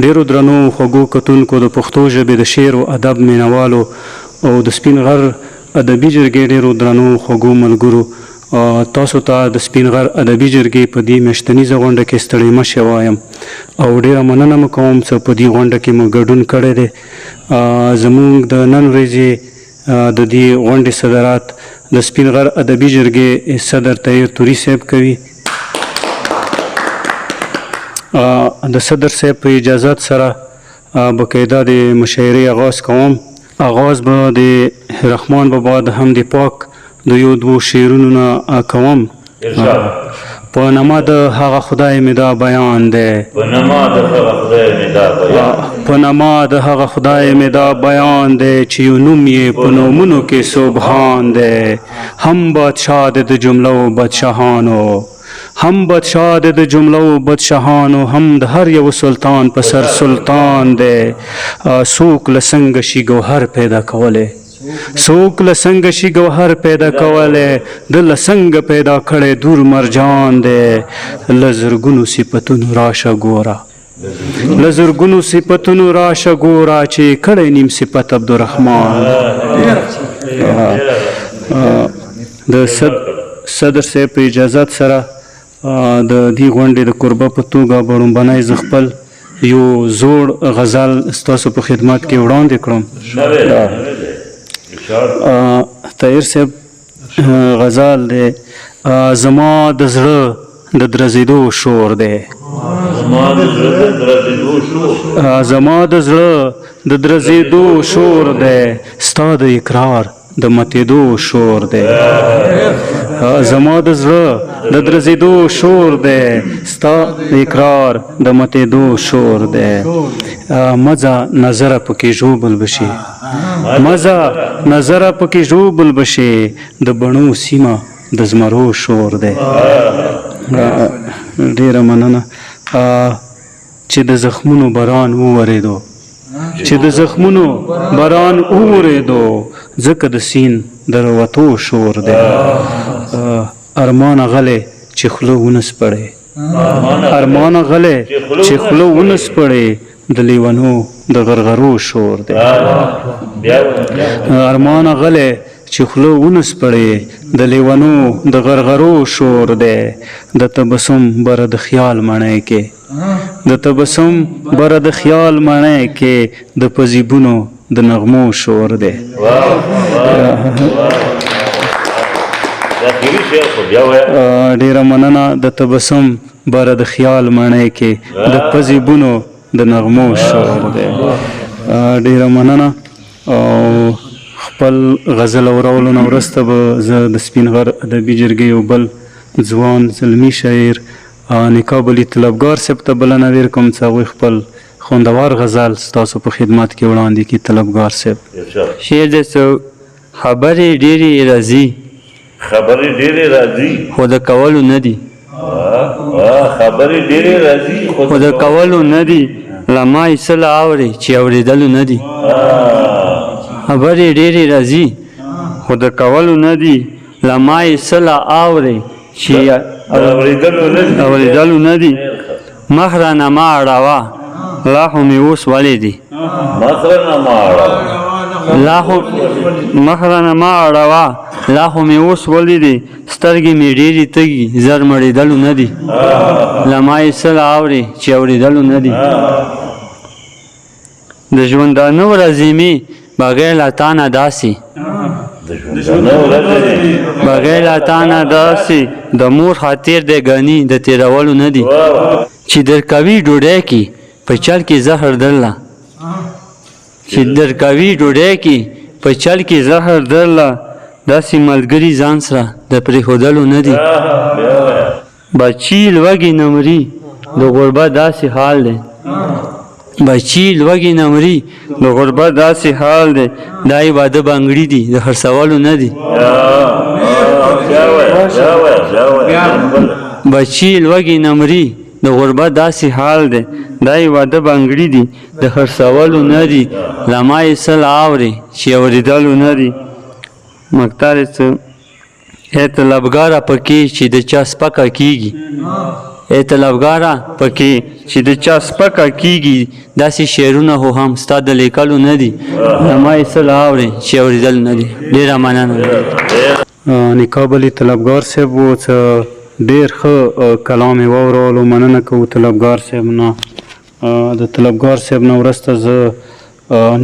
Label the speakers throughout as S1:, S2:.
S1: ډیرو درنو خوږو کتونکو د پښتو ژبې د شعر او ادب مینوالو او د سپین غر ادبي جرګې ډیرو درنو خوږو ملګرو تاسو ته د سپین غر ادبي جرګې په دې میاشتنیزه غونډه کې ستړی مه شئ وایم او ډیره مننه مو کوم چې په دې غونډه کې مو ګډون کړی دی. زموږ د نن ورځې د دې غونډې صدارت د سپین غر ادبي جرګې صدر طاهر توري صاحب کوي. د صدر صاحب په اجازت سره باقاعده د مشاعرې آغاز کوم. آغاز به د رحمان بابا د حمد پاک د یو دوو شعرونو نه کوم. په نامه د هغه خدای مې دا بیان دی، په نامه د هغه خدای مې دا بیان دی چې یو نوم یې په نومونو کې سبحان دی. هم بادشاه دی د جملو بادشاهانو، هم بادشاه دی د جملو بادشاهانو، هم د هر یو سلطان په سر سلطان دی. څوک له څنګه شي ګوهر پیدا کولی، څوک له څنګه شي ګوهر پیدا کولی، د له څنګه پیدا کړی دور مرجان دی. له زرګونو صفتونو راشه ګوره، له زرګونو صفتونو راشه ګوره چې کړی نیم صفت عبدالرحمن. د صدر صاحب په اجازت سره د دې غونډې د کوربه په توګه بړومبنی زه خپل یو زوړ غزل ستاسو په خدمت کې وړاندې کړم. طاهر صاحب غزل دی: زما د زړه د درزېدو شور دی، زما د زړه د درزېدو شور دی، ستا د اقرار د متېدو شور دی. زما د زړه د درزېدو شور دی، ستا د اقرار د متېدو شور دی. مزه نظره پکې ژوبل بشي، مزه نظره پکې ژوبل بشي، د بڼو سیمه د زمرو شور دی. ډیره مننه. چې د زخمونو باران وورېدو، چې د زخمونو باران وورېدو، ځکه د سیند د روتو شور دی. ارمان غلی چې خوله ونه سپړی، ارمان غلی چې خوله ونه سپړی، د لیونو د غرغرو شور دی. ارمان غلی چې خوله ونه سپړی، د لیونو د غرغرو شور دی. د تبسم بره د خیال مڼی کې، د تبسم بره د خیال مڼی کې، د پزیبونو د نغمو شور دی. ډیره مننه. د تبسم بره د خیال مڼی کې، د پزیبونو د نغمو شور دی. ډیره مننه. او خپل غزل اورولو نه وروسته به زه د سپین غر ادبي جرګې یو بل ځوان زلمي شاعر نکاح علي طلبګار صاحب ته بلنه ورکوم چې هغوی خپل خوندور غزل ستاسو په خدمت کې وړاندې کړي. طلبګار صاحب
S2: شعر دی: خبرې ډېرې راځي،
S3: خبرې ډېرې راځي
S2: خو د کولو نه دي،
S3: خبرې ډېرې راځي
S2: خو د کولو نه دي، له ما یې څه له اورې چې اورېدلو نه دي. خبرې ډېرې راځي خو د کولو نه دي، له ما یې څه له اورې چې اورېدلو نه دي. مخ رانه مه اړوه، لا خو مې اوس ولیدې،
S3: مخ رانه مه اړوه،
S2: مخ رانه مه اړوه، لا خو مې اوس ولیدې. سترګې مې ډېرې تږي، زر مړېدلو نه دي، له ما یې څه له اورې چې اورېدلو نه دي. د ژوندانه ورځې مې بغیر له تا نه داسې، بغیر له تا نه داسې، د مور خاطر دی ګني د تېرولو نه دي. چې درکوي ډوډۍ کې په چل کې زهر درله، چې درکوي ډوډۍ کې په چل کې زهر درله، داسې ملګري ځان سره د پرېښودلو نه دي. بچي لوږې نه مري، د غربت داسې حال دی، بچي لوږې نه مري، د غربت داسې حال دی. دا یې واده بنګړي دي، د خرڅولو نه دي. بچي لوږې نه مري، د غربت داسې حال دی، دا یې واده بنګړي دي، د خرڅولو نه دي. له ما یې څه له اورې چې اورېدلو نه دي. مقدار څه ای طلبګاره پکې چې د چا سپکه کېږي، ای طلبګاره پکې چې د چا سپکه کېږي داسې شعرونه خو هم ستا د لیکلو نه دي زما یې څه له اورې چې اورېدل نه دي ډېره مننه
S1: نکاح علي طلبګار صاحب و څه ډېر ښه کلام یې واورولو مننه کوو طلبګار صاحب نه د طلبګار صاحب نه وروسته زه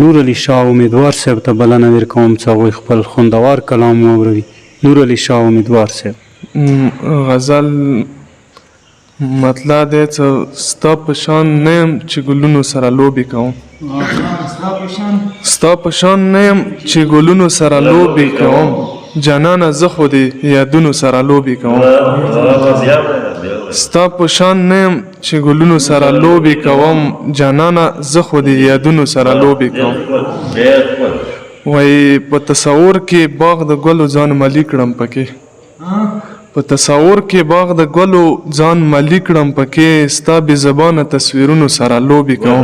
S1: نور علي شاه امیدوار صاحب ته بلنه ورکوم چې هغوی خپل خوندور کلام واوروي نور علي شاه امیدوار صاحب
S4: غزل مطلع دی چې ستا په شان نه یم چې ګلونو سره لوبې کوم ستا په شان نه یم چې ګلونو سره لوبې کوم جانانه زه خو دې یادونو سره لوبې کوم ستا په شان نه یم چې ګلونو سره لوبې کوم جانانه زه خو دې یادونو سره لوبې کوم وایي په تصور کې باغ د ګلو ځان ملی کړم پکې په تصور کې باغ د ګلو ځان ملی کړم پکې ستا بې زبانه تصویرونو سره لوبې کوم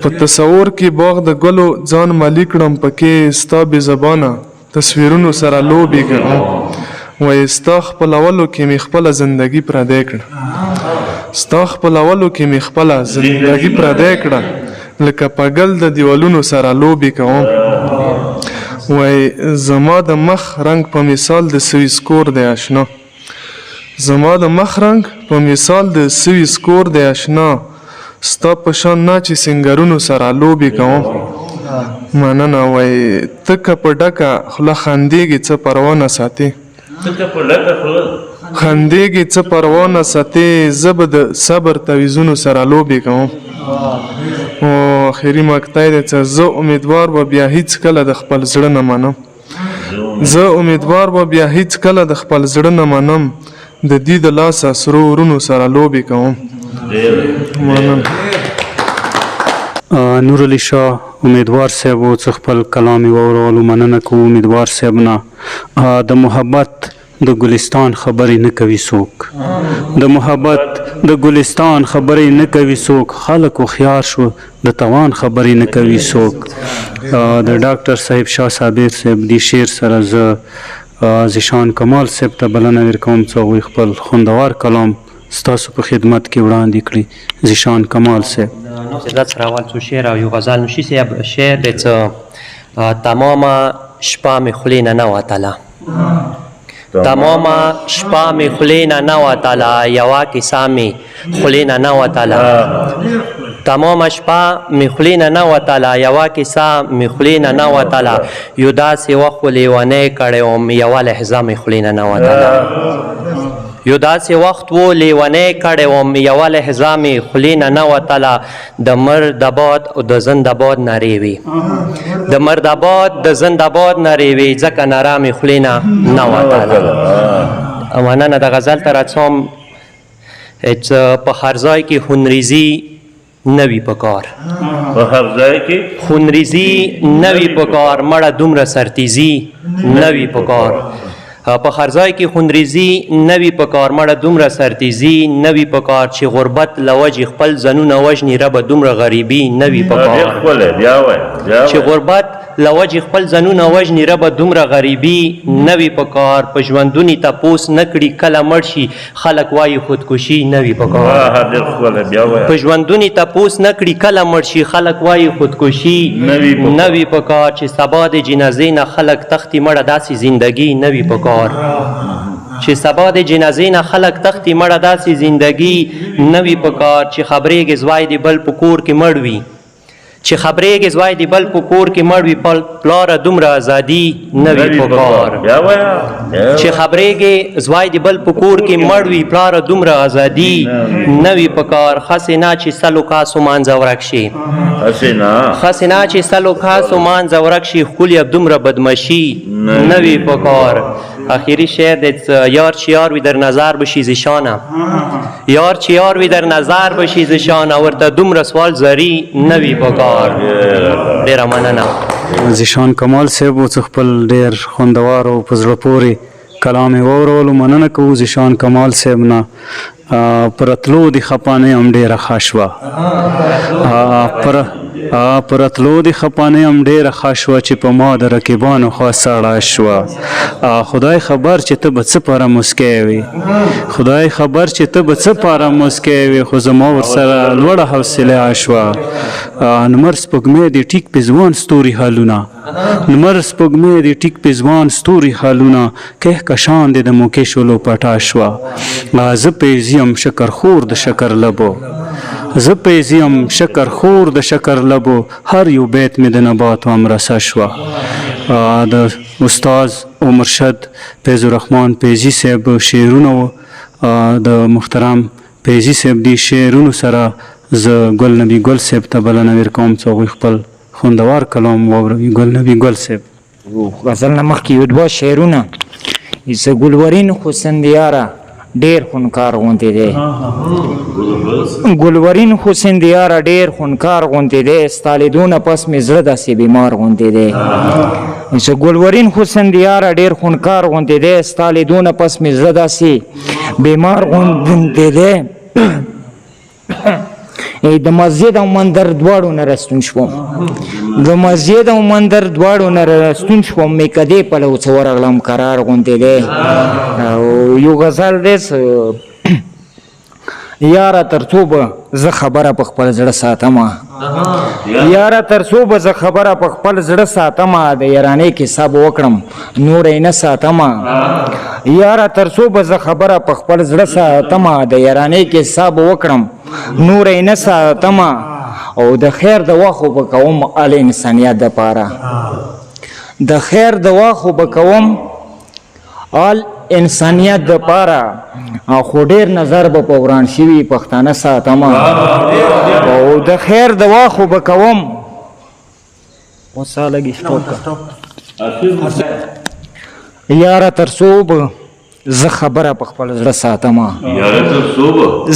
S4: په تصور کې باغ د ګلو ځان ملی کړم پکې ستا بې زبانه تصویرونو سره لوبې کوم وایي ستا خپلولو کې مې خپله زندګي پردی کړه ستا خپلولو کې مې خپله زندګي پردی کړه لکه پګل د دیوالونو سره لوبې کوم وای زما د مخ رنگ په مثال د سوي سکور دی آشنا زما د مخ رنگ په مثال د سوي سکور دی آشنا ستا په شان نه چې سنگرونو سره لوبې کوم مننه وای تکه په ډکه خوله خندېږي څه پروا نه ساتې خندېږي څه پروا نه ساتې زه به د صبر تعویضونو سره لوبې کوم او آخري مقطع دی چې زه امیدوار به بیا هیڅ کله د خپل زړه نه منم زه امیدوار به بیا هیڅ کله د خپل زړه نه منم د دې د لاسه سرو ورونو سره لوبې کوم منم
S1: نور علي شاه امیدوار صاحب و څه خپل کلام یې واورولو مننه کوو امیدوار صاحب نه د محبت د ګلستان خبرې نه کوي څوک د محبت د ګلستان خبرې نه کوي څوک خلک هوښیار شو د توان خبرې نه کوي څوک د ډاکټر صاحب شاه صابر صاحب دې شعر سره زه ذیشان کمال صاحب ته بلنه ورکوم چې هغوی خپل خوندور کلام ستاسو په خدمت کې وړاندې کړي ذیشان کمال صاحب
S5: نوسیدت سره اول څو شعر او یو غزل نوشي صاحب شعر دی چې تمامه شپه مې خولې نه وتله تمامه شپه مې خولې نه وتله یوه کیسه مې خولې نه وتله تمامه شپه مې خولې نه وتله یوه کیسه مې خولې نه وتله یو داسې وخت و لیونی کړی وم یوه لحظه مې خولې نه وتله یو داسې وخت و لیونی کړی وم یوه لحظه مې خولې نه وتله د مرداباد او د زنداباد نارې وې د مرداباد د زنداباد نارې وې ځکه ناره مې خولې نه وتله مننه د غزل ته راڅوم په هر ځای کې خونریزي نه وي په کار
S3: په هر ځای کې
S5: خونریزي نه وي په کار مړه دومره سرتیزي نه وي په کار په هر ځای کې خونریزي نه وي په کار مړه دومره سرتیزي نه وي په کار چې غربت له وجې خپل ځانونه وژني ربه دومره غریبي نه وي په کار چې غربت له وجې خپل ځانونه وژني ربه دومره غریبي نه وي په کار په ژوندوني تپوس نه کړي کله مړ شي خلک وایي خودکشي نه وي په کار په ژوندوني تپوس نه کړي کله مړ شي خلک وایي خودکشي نه وي په کار چې سبا د جنازې نه خلک تختي مړه داسې زندګي نه وي په کار چې سبا د جنازې نه خلک تختي مړه داسې زندګي نه وي په کار چې خبرېږي زوی د بل په کور کې مړ وي چې خبرېږي زوی د بل په کور کې مړ وي پلاره دومره ازادي نه وي په کار چې خبرېږي زوی د بل په کور کې مړ وي پلاره دومره ازادي نه وي په کار خسې نه چې سلو کاسو مانځه ورک شي خسې نه چې سلو کاسو مانځه ورک شي ښکلي دومره بدمشي نه وي په کار آخري شعر دی یار چې یار وي در نظر بشي زیشانه یار چې یار وي در نظر بشي زیشانه ورته دومره سوال زری نه وي په کار ډېره مننه
S1: ذیشان کمال صاحب و څه خپل ډېر خوندور او په زړه پورې کلام یې واورولو مننه کوو ذیشان کمال صاحب نه په راتلو د خپانۍ هم ډېره ښه شوه په راتلو د خپانې هم ډېره ښه شوه چې په ما د رقیبانو خوا سړه شوه خدای خبر چې ته به څه پاره مسکی وې خدای خبر چې ته به څه پاره مسکی وې خو زما ورسره لوړه حوصله شوه نمر سپوږمۍ د ټیک په ځوان ستوري حالونه نمر سپوږمۍ د ټیک په ځوان ستوري حالونه کهکشان د موکې شولو پټا شوه زه پیزیم شکر خور د شکر لبو زه پیزیم شکر خور د شکر لبو هر یو بیت مې د نبات هم رسه شوه د استاد او مرشد فیض الرحمن پیزي صاحب شعرونه و د محترم پیزي صاحب دی شعرونو سره زه ګل نبی ګل صاحب ته بلنه ورکوم چې هغوی خپل خوندور کلام واوروي ګل نبی ګل صاحب
S6: غزل نه مخکې یو دوه شعرونه زه ګلورین حسن دیاره ډېر خونکار غوندې دی ګلورین حسین دیاره ډېر خونکار غوندې دی ستا لیدونه پس مې زړه داسې بیمار غوندې دی زه ګلورین حسین دیاره ډېر خونکار غوندې دی ستا لیدونه پس مې زړه داسې بیمار غوندې دی د مسجد او مندر دواړو نه رستون شوم د مسجد او مندر دواړو نه رستون شوم مې کدې پلو څه ورغلم قرار غوندې دی او یو غزل دی یاره تر څو به زه خبره په خپل زړه ساتمه یاره تر څو به زه خبره په خپل زړه ساتمه د یارانې کیسه به وکړم نور یې نه ساتمه یاره تر څو به زه خبره په خپل زړه ساتمه د یارانې کیسه به وکړم نور یې نه ساتمه او د خیر دوا خو به کوم ال انسانیت دپاره د خیر دوا خو به کوم آل انسانیت دپاره خو ډېر نظر به په وران شوي پښتانه ساتمه او د خیر دوا خو به کوم اوسه لږ سټاپ یاره تر څو به زه خبره په خپل زړه ساتمه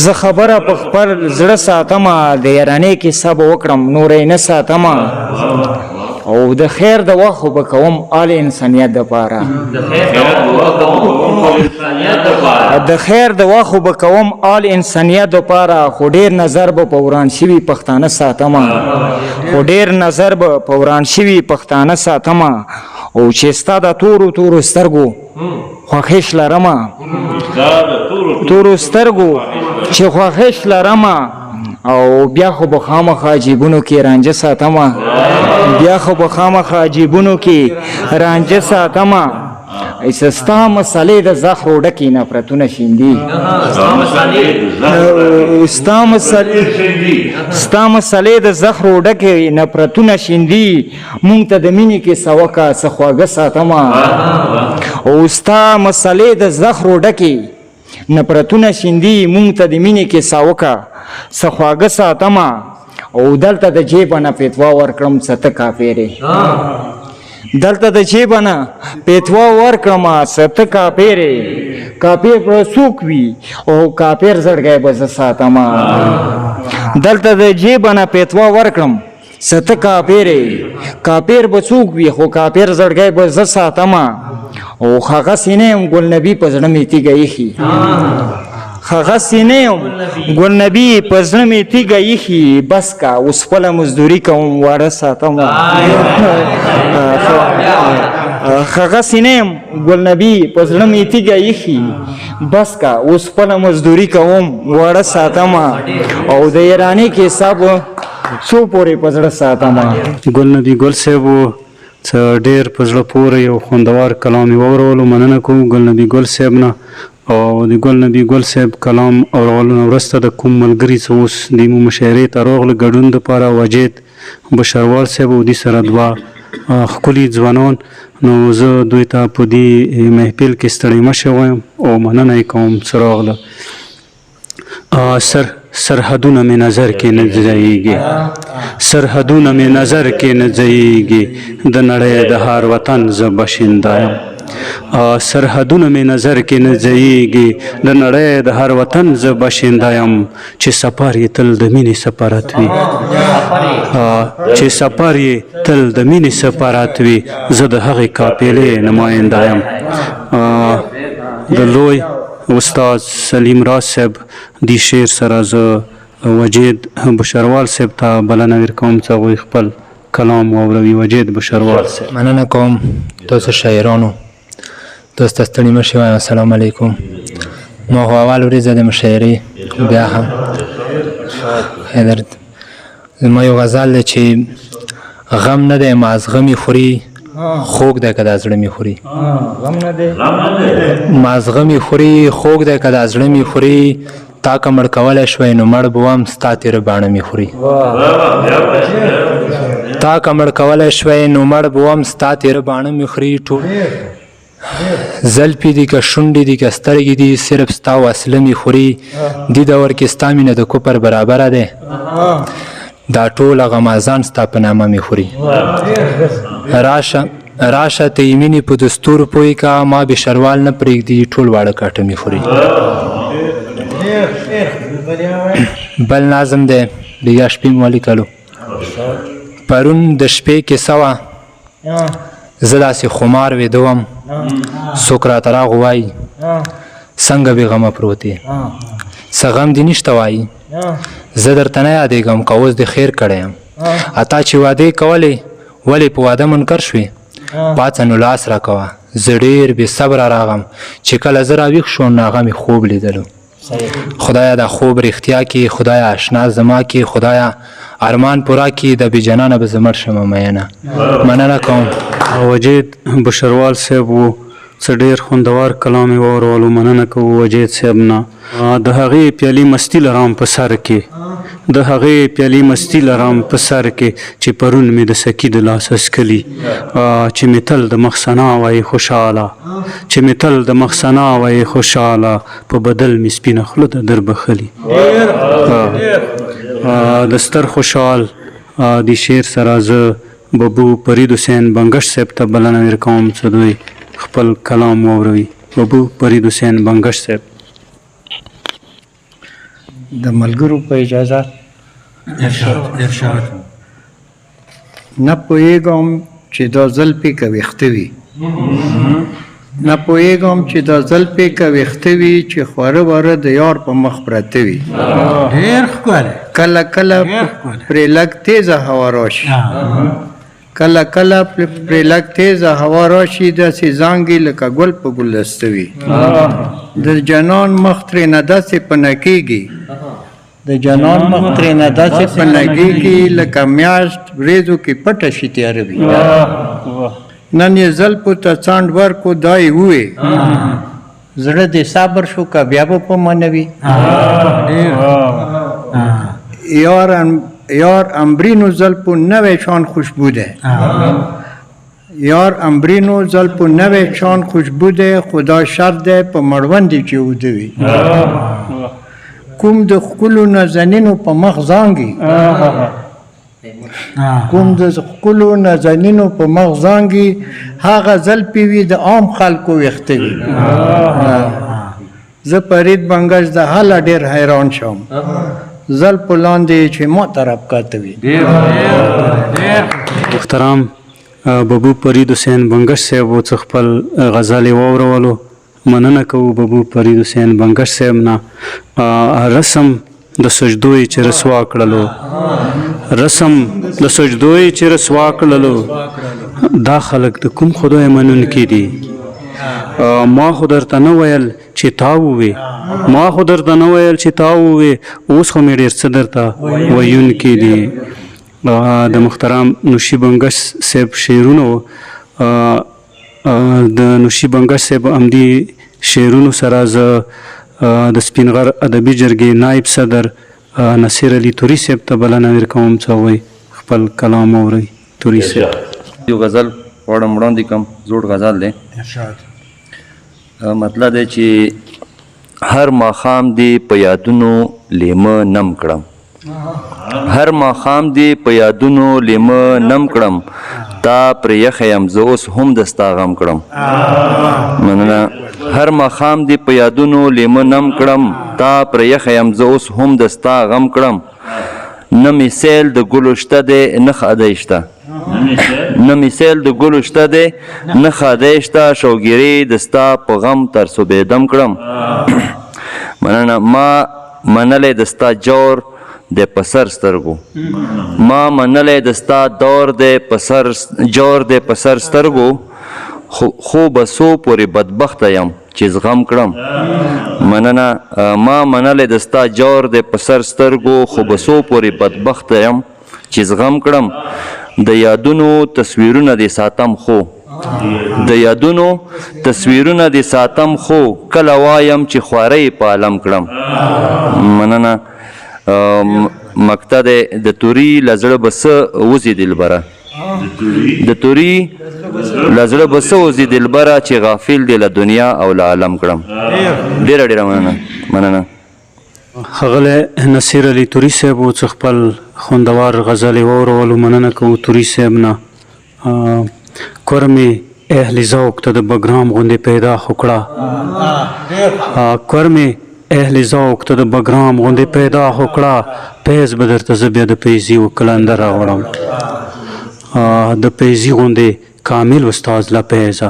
S6: زه خبره په خپل زړه ساتمه د یارانې کیسه به وکړم نور یې نه ساتمه او د خیر دوا خو به کوم آل انسانیت دپاره د خیر دوا خو به کوم آل انسانیت دپاره خو ډېر نظر به په وران شوي پښتانه ساتمه خو ډېر نظر به په وران شوي پښتانه ساتمه او چې ستا د تورو تورو سترګو خوښش لرمه تورو سترګو چې خوښش لرمه او بیا خو به خامخا جیبونو کې رانجه ساتمه بیا خو به خامخا جیبونو کې رانجه ساتمه ستا مسلې د زخرو ډکې نفرتونه شیندي ستا مسلې د زخرو ډکې نفرتونه شیندي مونږ ته د مینې کې سوکه څه خواږه ساتمه او ستا مسلې د زخرو ډکې نفرتونه شیندي مونږ ته د مینې کې سوکه څه خواږه ساتمه او دلته د جیبه نه پیتوا ورکړم څه ته کافرې دلته د جیبه نه پیتوا ورکړم څه ته کافرې کافر به څوک وي او کافر زړګی به زه ساتمه دلته د جیبه نه پیتوا ورکړم څه ته کافرې کافر به څوک وي خو کافر زړګی به زه ساتمه او هغسې نه یم ګل نبي په زړه مې تیږه ایښي هغسې نه یم ګل نبي په زړه مې تیږه ایښي بس کا اوس خپله مزدوري کوم واړه ساتم هغسې نه یم ګل نبي په زړه مې تیږه ایښي بس کا اوس خپله مزدوري کوم واړه ساتم او د ایراني کیسه به څو پورې په زړه ساتم
S1: ګل نبی ګل صاحب څه ډېر په زړه پورې یو خوندور کلام یې واورولو مننه کوم ګل نبی ګل صاحب نه او د ګل نبی ګل صاحب کلام اورولو نه وروسته د کوم ملګري څه اوس د مشاعرې ته راغله ګډون دپاره واجد بشروال صاحب او دې سره دوه ښکلي ځوانان نو زه دوی ته په دې محفل کې ستړی مه شوی او مننه یې کوم څه راغله سرحدونه مې نظر کې نه ځایږي سرحدونه مې نظر کې نه ځایږي د نړۍ د هر وطن زه باشنده یم سرحدونه مې نظر کې نه ځایږي د نړۍ د هر وطن زه باشنده یم چې سفر یې تل د مینې سفارت وي چې سفر یې تل د مینې سفارت وي زه د هغې قافلې نماینده یم د لوی استاد سلیم راز صاحب دی شعر سره زه وجید بشروال صاحب ته بلنه ورکوم چې هغوی خپل کلام واوروي. وجید بشروال صاحب.
S7: مننه کوم تاسو شاعرانو. تاسو ته ستړي مه شئ. السلام علیکم. ما خو اول ورځ د مشاعرې بیا هم زما یو غزل دی چې غم نه دی مازغه مې خوري خوږ دی که د زړه مې خوري. مازغه مې خوري خوږ دی که د زړه مې خوري تا که مړ کولی شوی نو مړ به وم ستا تېره باڼه مې خوري. تا که مړ کولی شوی نو مړ به وم ستا تېره باڼه مې خوري. ټول زلفې دي که شونډې دي که سترګې دي صرف ستا وسله مې خوري. دې دور کې ستا مینه د کفر برابره دی دا ټول غمازان ستا په نامه مې خوري. راشه ته یې مینې په دستور پوی کا ما به شروال نه پرېږدي ټول واړه کاټه مې خوري. بل نظم دی بیګا شپې مې ولیکلو. پرون د شپې کیسه وه زه داسې خمار ویده وم څوک راته راغو وایي څنګه بې غمه پروت یې څه غم دې نشته وایي زه درته نه یادېږم که اوس دې خیر کړی یم اتا چې وعدې کولې ولې په واده منکر شوې پاڅه نو لاس راکوه زه ډېر بې صبره راغم چې کله زه راویښ شوم نو هغه مې خوب لیدلو. خدایا دا خوب رښتیا کړي خدایا اشنا زما کړي خدایا ارمان پورا کړي د بې جنانه به زه مړ شمه مینه. مننه کوم.
S1: وجید بشروال صاحب و څه ډېر خوندور کلام یې واورولو. مننه کوو وجید صاحب نه. د هغې پیالې مستی لرم په سر کې د هغې پیالې مستی لرم په سر کې چې پرون مې د سکي د لاس اسکلي چې مې تل د مخ ثنا وایي خوشحاله چې مې تل د مخ ثنا وایي خوشحاله په بدل مې سپینه خوله د در بخلي. د ستر خوشحال د شعر سره زه ببو فرید حسین بنګش صاحب ته بلنه ورکوم چې دوی خپل کلام واوروي. ببو فرید حسین بنګش صاحب.
S8: د ملګرو په اجازه ارشاد نه پوهېږم چې دا زلفې که ویښته وي نه پوهېږم چې دا زلفې که ویښته وي چې خواره واره د یار په مخ پرته وي کله کله پرې لږ تیزه هوا راشي کله کله پرې لږ تیزه هوا راشي داسې زانګې لکه ګل په ګلدسته وي د جانان مخ ترېنه داسې پنه کېږي د جانان مخ ترېنه داسې پنه کېږي لکه میاشت وریځو کې پټه شي تیاره وي نن یې زلفو ته څانډ ورکو دا یې ووې زړه دې صبر شو که بیا به په منه وي یار امبرینو زلفو نوی شان خوشبو ده یار امبرینو زلفو نوی شان خوشبو ده خدا شرط ده په مړوندې چې اوده وي کوم د ښکلو نازنینو په مخ زانګي کوم د ښکلو نازنینو په مخ زانګي هغه زلفې وي د عام خلکو ویښته وي. زه فرید بنګش د حاله ډېر حیران شوم زلفو لاندې چې ما طرف کاته وي.
S1: محترم ببو فرید حسین بنګش صاحب و څه خپل غزل یې واورولو. مننه کوو ببو فرید حسین بنګش صاحب نه. رسم د سجدو یې چې رسوا کړلو رسم د سجدو یې چې رسوا کړلو دا خلک د کوم خدای منونکي دي ما خو درته نه ویل چې تا ووې ما خو درته نه ویل چې تا ووې اوس خو مې ډېر څه درته ویونکي دي. د محترم نوشي بنګش صاحب شعرونو د نوشي بنګش صاحب همدې شعرونو سره زه د سپین غر ادبي جرګې نایب صدر نصیر علي توري صاحب ته بلنه ورکوم چې هغوی خپل کلام واورئ. توري صاحب.
S9: یو غزل غواړم وړاندې کړم زوړ غزل دی مطلب دی چې هر ماښام دې په یادونو لیمه نم کړم هر ماښام دې په یادونو لیمه نم کړم تا پرې یخه یم زه اوس هم د ستا غم کړم. مننه. هر ماښام دې په یادونو لیمه نم کړم تا پرې یخه یم زه اوس هم د ستا غم کړم نه مې سیل د ګلو شته دی نه خدای شته نه مې سیل د ګلو شته دی نه خدای شته شوګیرې د ستا په غم تر صبحېدم کړم. مننه. ما منلی د ستا جور د پسر سترګو ما منلی د ستا دور د پسر جور د پسر سترګو خو به څو پورې بدبخته یم چې زغم کړم مننه ما منلی د ستا جور د پسر سترګو خو به څو پورې بدبخته یم چې زغم کړم د یادونو تصویرونه دې ساتم خو د یادونو تصویرونه دې ساتم خو کله وایم چې خوارۍ په عالم کړم مننه مقطع د توري له زړه به څه وځي دلبره د توري له زړه به څه وځي دلبره چې غافل دی له دنیا او له عالم کړم ډېره ډېره مننه
S1: ښاغلی نصیر علي توري صاحب و څه خپل خوندور غزل یې واورولو مننه کوو توري صاحب نه کرمې اهل ذوق ته د بګرام غوندې پیدا خو کړه کرمې اهل ذوق ته د بګرام غوندې پیدا خو کړه پیز به درته زه بیا د پیزي و کلنده راوړم د پیزي غوندې کامل استاز له پیزه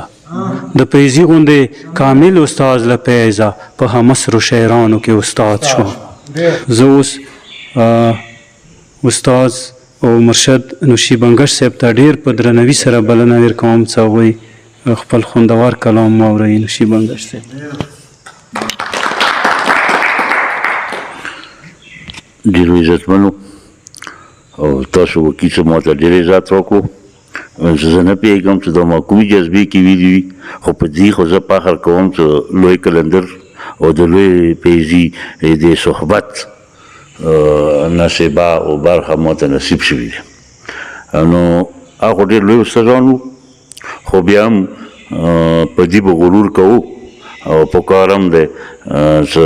S1: د پیزي غوندې کامل استاز له پیزه په همسرو شاعرانو کې استاد شو زه اوس استاز او مرشد نوشي بنګش صاحب ته ډېر په درنوي سره بلنه ورکوم چې هغوی خپل خوندور کلام واورئ نوشي بنګش صاحب
S3: ډېرو عزتمنو او تاسو وکیل صاحب ما ته ډېر عزت راکړو زه نه پوهېږم چې دا ما کومې جذبې کې ویلي وي خو په دې خو زه فخر کوم چې لوی کلندر او د لوی پیزي د صحبت نصیبه او برخه ما ته نصیب شوي دی نو هغه ډېر لوی استادان وو خو بیا هم په دې به غرور کوو او په کار هم دی چې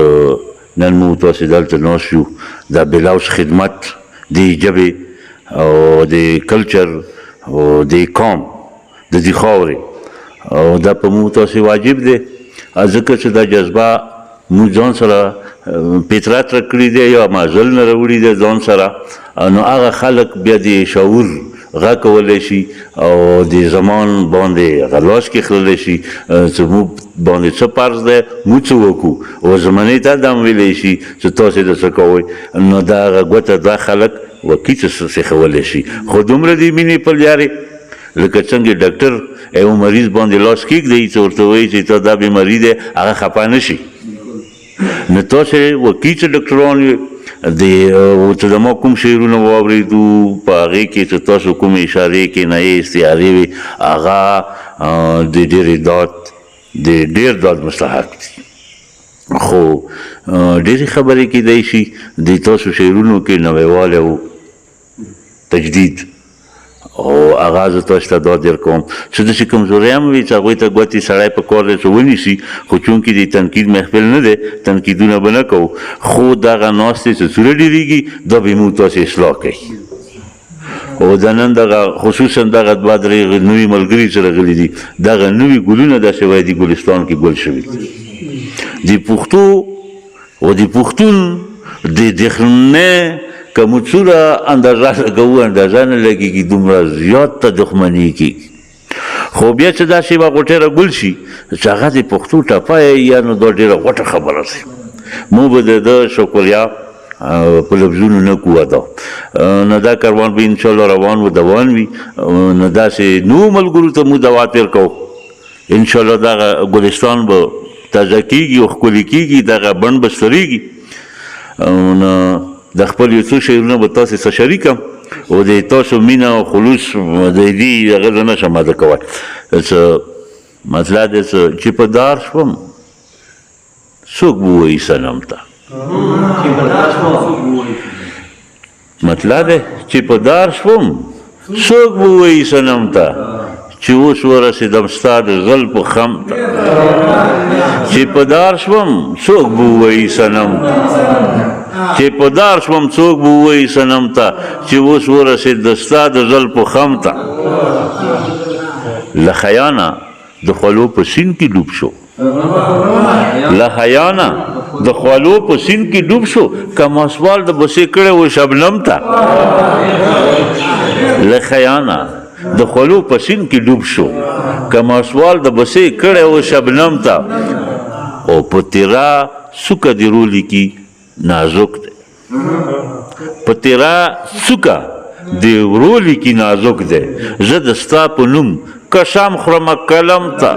S3: نن مو تاسې دلته ناست یو د بلاوس خدمت د ژبې او د کلچر او د قوم د دې خاورې او دا په مو تاسې واجب دی ځکه چې دا جذبه مو ځان سره فطرت راکړي دی یا مازل نه راوړي دی ځان سره نو هغه خلک بیا د شعور غږ کولی شي او د زمان باندې هغه لاس کېښللی شي چې موږ باندې څه فرض دی موږ څه وکړو او زمانې ته دا هم ویلی شي چې تاسې د څه کوئ نو دا هغه ګوته دا خلک وکي څه سیښولی شي خو دومره د مینې په لیارې لکه څنګه ډاکټر یو مریض باندې لاس کېږدي چې ورته وایي چې تا دا بیماري دی هغه خفه نه شي نو تاسې وکي چې ډاکټران چې د ما کوم شعرونه واورېدو په هغې کې چې تاسو کومې اشارې کنایې استعارې وې هغه د ډېر داد مستحق دي خو ډېرې خبرې کیدای شي د تاسو شعرونو کې نویوالی او تجدید او هغه زه تاسو ته دا درکوم چې داسې کمزورۍ هم وي چې هغوی ته ګوتې سړی په کار دی چې ونیسي خو چونکې د تنقید محفل نه دی تنقیدونه به نه کوو خو دغه ناستې چې سوره ډېرېږي دا به موږ تاسې اصلاح کوي او د نن دغه خصوصا دغه دوه درې نوي ملګري چې راغلي دي دغه نوي ګلونه داسې وایي د ګلستان کې ګل شوي د پښتو او د پښتون د دښمنۍ که موږ څومره اندازه لګوو اندازه نه لګېږي دومره زیاته دښمني کېږي خو بیا چې داسې به غوټۍ راګل شي چې هغه د پښتو ټپه یا نو دا ډېره غوټه خبره شي موږ به د ده شکریا په لفظونو نه کوو ادا نو دا کاروان به انشاءالله روان و دوان وي نو داسې نوو ملګرو ته موږ دعا تېر کوو انشاءالله دغه ګلستان به تازه کېږي او ښکلي کېږي دغه بڼ به سترېږي نو د خپل یو څو شعرونه به تاسې سره شریکم او د تاسو مینه او خلوص د دې هغه زه نشم ادا کوی څه مطلب دی چې په دار شوم څوک به ووایي صنم ته مطلب دی چې په دار شوم څوک به ووایي صنم ته چې اوس ورسېدم ستا د زلفو خم ته چې په دار شوم څوک به ووایي صنم چې په دار شوم څوک به ووایي صنم ته چې اوس ورسېد ستا د زلفو خم ته له خیانه د خولو په سیند کې ډوب شو له خیانه د خولو په سیند کې ډوب شو که ماسوال د بسې کړی و شبنم ته له خیانه د خولو په سیند کې ډوب شو که ماسوال د بسې کړی و شبنم ته او په تیرا سوکه د رولی کې نازک دی په تیرا څوکه د ورولی کې نازک دی زه د ستا په نوم قسم خورمه قلم ته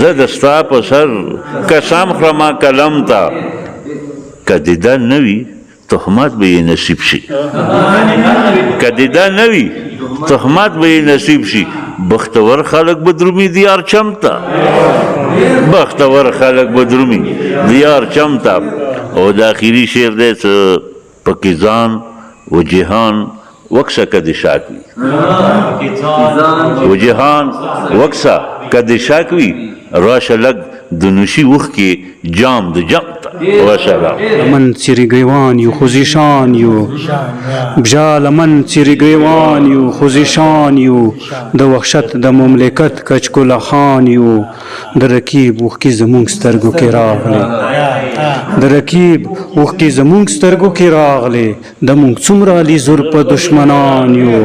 S3: زه د ستا په سر قسم خورمه قلم ته که دیده نه وي تهمت به یې نصیب شي که دیده نه وي تهمت به یې نصیب شي بختور خلق به درومي دیار چم ته بختور خلق به درومي دیار چم ته او د آخري شعر دی څه پکې ځان و جهان وکسه کدی شاک وي و جهان وکسه کدی شاک وي راشه لږ د نوشي اوښ کې جام د جم ته وسلام
S1: من څیرې ګریوان یو خو زیشان یو بژاله من څیرې ګریوان یو خو زیشان یو د وحشت د مملکت کچکله خان یو د رکیب اوښکې زمونږ سترګو کې راغلې د رکیب اوښکې زمونږ سترګو کې راغلې د مونږ څومره علي زور په دشمنان یو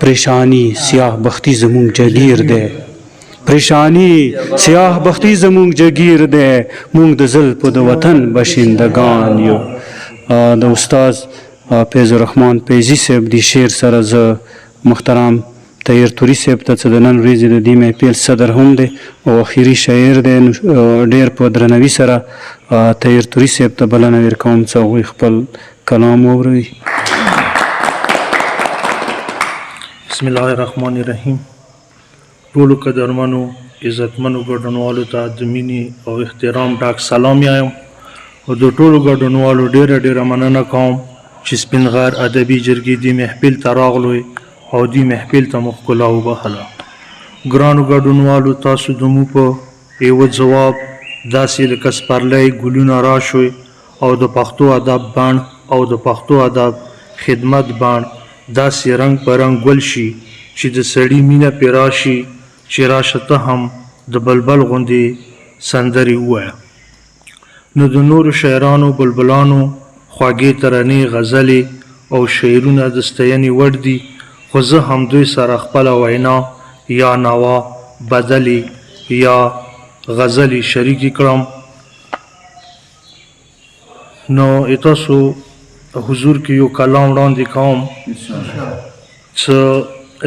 S1: پریشانی سیاه بختی زمونږ جګیر دی پریشانی سیاه بختی زمونږ جګیر دی مونږ د زلفو د وطن باشندگان یو د استاد فیض الرحمن فیضي صاحب د شعر سره زه محترم طاهر توري صاحب ته څه د نن ورځې د دې محفل صدر هم دی او اخري شاعر دی ډېر په درناوي سره طاهر توري صاحب ته بلنه ورکوم چې هغوی خپل کلام واوروي
S10: بسم الله الرحمن الرحیم ټولو قدرمنو عزتمنو ګډونوالو ته د مینې او احترام ډاک سلام وایم او د ټولو ګډونوالو ډیره مننه کوم چې سپین غر ادبي جرګې دې محفل ته راغلوئ او دې محفل ته مو ښکلا وبخله ګرانو ګډونوالو تاسو د مو په یوه ځواب داسې لکه سپرلی ګلونه راشوئ او د پښتو ادب بڼ او د پښتو ادب خدمت بڼ داسې رنګ په رنګ ګل شي چې د سړي مینه پرې راشي چې راشه ته هم د بلبل غوندې سندرې ووایه نو د نورو شاعرانو بلبلانو خواږې ترانې غزلې او شعرونه د ستاینې وړ دي خو زه همدوی سره خپله وینا یا نوا بدلې یا غزلې شریکې کړم نو تاسو حضور کې یو کلام وړاندې کوم چې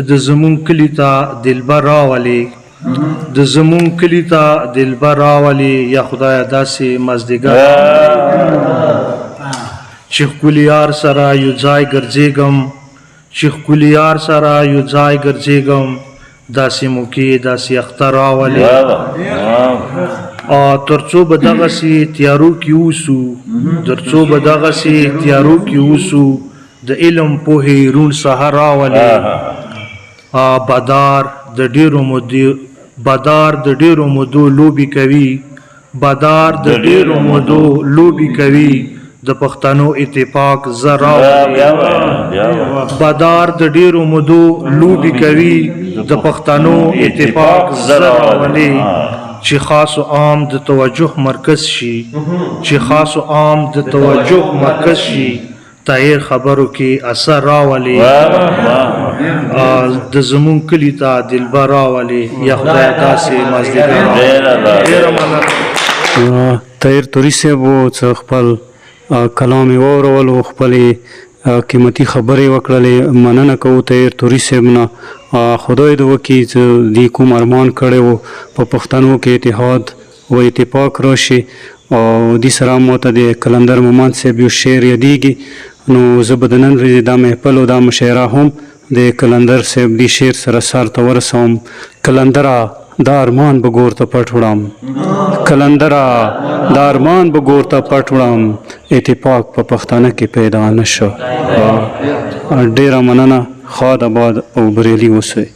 S10: د زمون کلی ته دلبر راولي د زمون کلی ته دلبر راولي یا خدای داسې مازدیګر چې ښکلي یار سره یو ځای ګرځېږم چې ښکلي یار سره یو ځای ګرځېږم داسې موکې داسې اختر راولي تر څو به دغسې تیارو کې اوسو تر څو به دغسې تیارو کې اوسو د علم پوهې روڼ سهار راولي بدار د ډیرو مودو لوبي کوي بدار د ډیرو مودو لوبي کوي د پښتنو اتفاق زرا بدار د ډیرو مودو لوبي کوي د پښتنو اتفاق زرا ولي چې خاص او عام د توجه مرکز شي چې خاص او عام د توجه مرکز شي طاهر خبرو کې اثر راولي د زمون کلی ته دلبر راولي یا خدای داسې مازدیګر
S1: طاهر توري صاحب څه خپل کلام یې واورول او خپلې قیمتي خبرې وکړلې مننه کوو طاهر توري صاحب نه خدای دې وکړي چې دې کوم ارمان کړی و په پښتنو کې اتحاد و اتفاق راشي او دې سره ماته د قلندر مومند صاحب یو شعر یادېږي نو زه به د نن ورځې دا محفل او دا مشاعره هم د قلندر صاحب دې شعر سره سر ته ورسوم قلندره دا ارمان به ګور ته پټ وړم قلندره دا ارمان به ګور ته پټ وړم اتفاق په پښتانه کې پیدا نه شو ډېره مننه خاد آباد او بریالي اوسئ